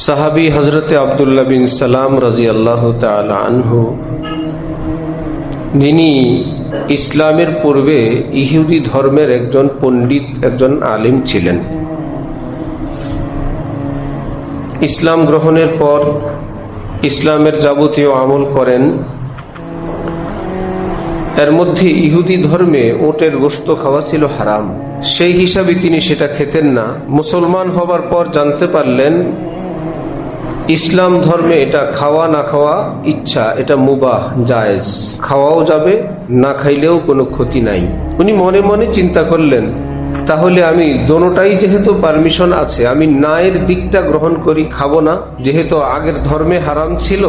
সাহাবী হযরতে আব্দুল্লাহ বিন সালাম রাদিয়াল্লাহু তাআলা আনহু, যিনি ইসলামের পূর্বে ইহুদি ধর্মের একজন পণ্ডিত, একজন আলিম ছিলেন। ইসলাম গ্রহণের পর ইসলামের যাবতীয় আমল করেন। এর মধ্যে ইহুদি ধর্মে উটের গোশত খাওয়া ছিল হারাম। সেই হিসাবে তিনি সেটা খেতেন না। মুসলমান হবার পর জানতে পারলেন ইসলাম ধর্মে এটা খাওয়া না খাওয়া ইচ্ছা, এটা মুবাহ, জায়েজ, খাওয়াও যাবে, না খাইলেও কোনো ক্ষতি নাই। উনি মনে মনে চিন্তা করলেন, তাহলে আমি দোনোটাই যেহেতু পারমিশন আছে, আমি নায়ের দিকটা গ্রহণ করি, খাবো না। যেহেতু আগের ধর্মে হারাম ছিল,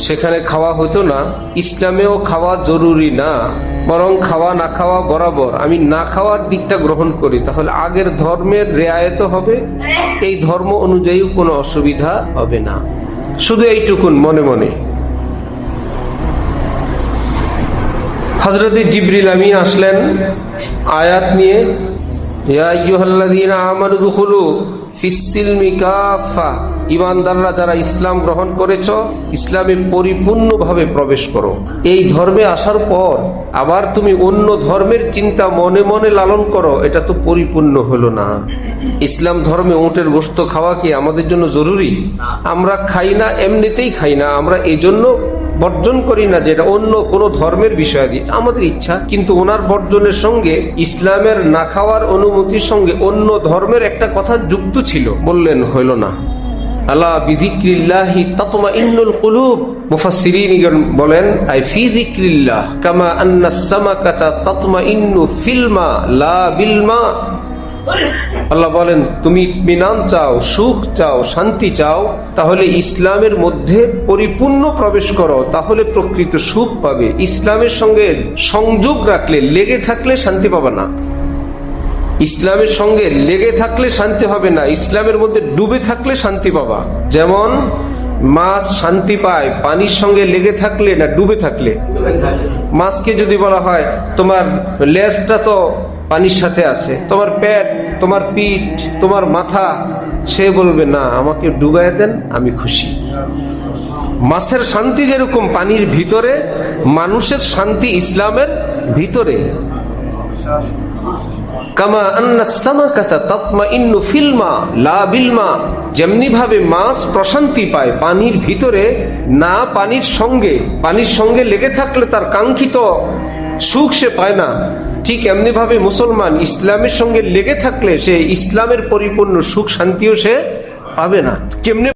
সেখানে খাওয়া হতো না, ইসলামেও খাওয়া জরুরি না, বরং খাওয়া না খাওয়া বরাবর, আমি না খাওয়ার দিকটা গ্রহণ করি, তাহলে আগের ধর্মের রেয়ায়ত হবে, এই ধর্ম অনুযায়ী কোনো অসুবিধা হবে না। শুধু এইটুকুন মনে মনে। হযরত জিবরিল আমিন আসলেন আয়াত নিয়ে, ইয়া আইয়ুহাল্লাযীনা আমানু দুখুলু ফিস-সিলমি কাফা, ঈমানদাররা যারা ইসলাম গ্রহণ করেছো, ইসলামে পরিপূর্ণভাবে প্রবেশ করো। এই ধর্মে আসার পর আবার তুমি অন্য ধর্মের চিন্তা মনে মনে লালন করো, এটা তো পরিপূর্ণ হলো না। ইসলাম ধর্মে উটের গোশত খাওয়া কি আমাদের জন্য জরুরি? আমরা খাই না, এমনিতেই খাই না, আমরা এই জন্য বর্জন করি না, যেটা অন্য কোনো ধর্মের বিষয় দিয়ে আমাদের ইচ্ছা। কিন্তু ওনার বর্জনের সঙ্গে ইসলামের না খাওয়ার অনুমতির সঙ্গে অন্য ধর্মের একটা কথা যুক্ত ছিল, বললেন হইল না। আলা বিযিকরিল্লাহি তাতমাইন্নুল কুলুব, মুফাসসিরিন বলেন আই ফি যিকরিল্লাহ কামা আন্নাস সামাকাতা তাতমাইন্নু ফিল মা লা বিল মা। আল্লাহ বলেন, তুমি ইতমিনান চাও, সুখ চাও, শান্তি চাও, তাহলে ইসলামের মধ্যে পরিপূর্ণ প্রবেশ করো, তাহলে প্রকৃত সুখ পাবে। ইসলামের সঙ্গে সংযোগ রাখলে, লেগে থাকলে শান্তি পাবে না। ইসলামের সঙ্গে লেগে থাকলে শান্তি হবে না, ইসলামের মধ্যে ডুবে থাকলে শান্তি পাবা। যেমন মাছ শান্তি পায় পানির সঙ্গে লেগে থাকলে না ডুবে থাকলে। মাছকে যদি বলা হয় তোমার লেজটা তো পানির সাথে আছে, তোমার পেট, তোমার পিঠ, তোমার মাথা, সে বলবে না, আমাকে ডুবাইয়া দেন, আমি খুশি। মাছের শান্তি যেরকম পানির ভিতরে, মানুষের শান্তি ইসলামের ভিতরে। কামা আন্নাস সামাকাতা তাতমাইন্নু ফিল মা লা বিল মা, যেমনি ভাবে মাছ প্রশান্তি পায় পানির ভিতরে, না পানির সঙ্গে লেগে থাকলে তার কাঙ্ক্ষিত সুখ সে পায় না, ঠিক এমনি ভাবে মুসলমান ইসলামের সঙ্গে লেগে থাকলে সে ইসলামের পরিপূর্ণ সুখ শান্তিও সে পাবে না। কেমনে